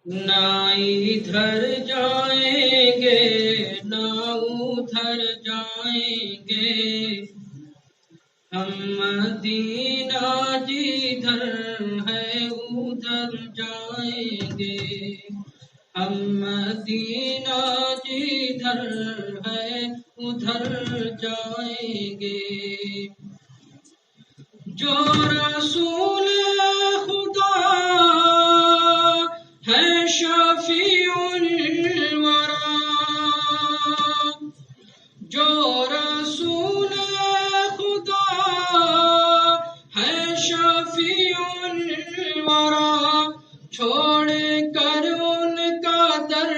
نہ ادھر جائیں گے نہ ادھر جائیں گے، ہم مدینہ جدھر ہے ادھر جائیں گے، ہم مدینہ جدھر ہے ادھر جائیں گے۔ جو رسول خدا ہے شفیع الورا، جو رسول خدا ہے شفیع الورا، چھوڑ کر ان کا در،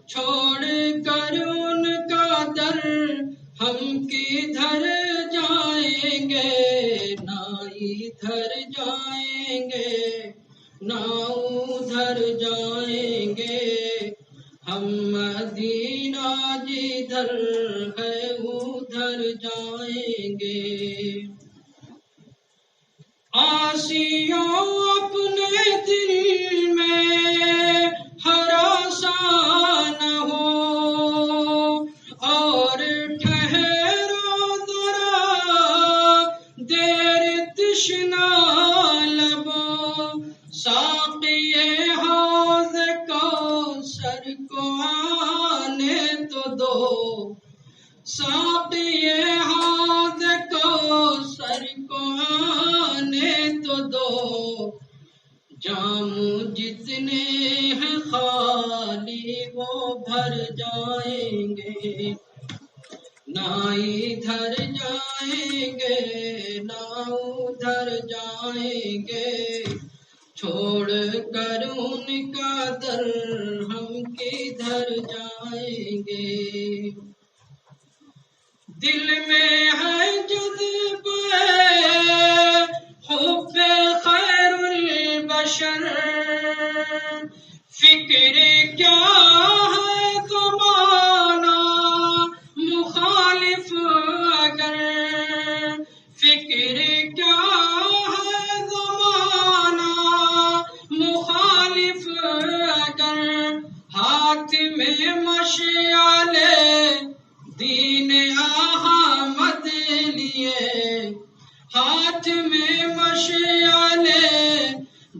چھوڑ کر ان کا در، ہم کدھر جائیں گے، نہ ادھر جائیں گے نہ ادھر جائیں گے، ہم مدینہ جدھر ہے ادھر جائیں گے۔ عاصیوں اپنے دل میں ہراساں نہ ہو، اور ٹھہرو ذرا دیر تشنا لبوں، ساقی حوض کوثر کو آنے تو دو، ساقی حوض کوثر کو آنے تو دو، جام جتنے ہیں خالی وہ بھر جائیں گے، نہ ادھر جائیں گے نہ ادھر جائیں گے، چھوڑ کر ان کا در ہم کدھر جائیں گے۔ دل میں ہے جذبہ حب خیر البشر، فکر کیا ہے زمانہ مخالف اگر، فکر کیا ہے زمانہ مخالف اگر، ہاتھ میں مشعل دین احمد لیے، ہاتھ میں مشعل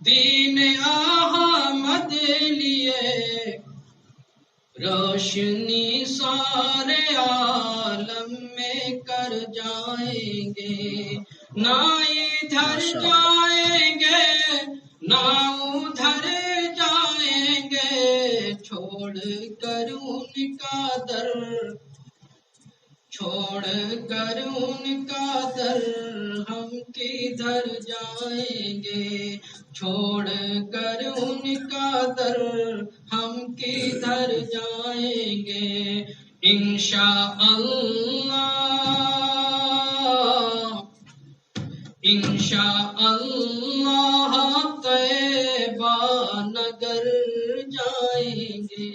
دین احمد لیے، روشنی سارے عالم میں کر جائیں گے، نہ ادھر جائیں گے نہ ادھر جائیں گے، چھوڑ کر ان کا در، چھوڑ کر ان کا در ہم کدھر جائیں گے، چھوڑ کر ان کا در ہم کدھر جائیں گے۔ انشاءاللہ طیبہ نگر جائیں گے۔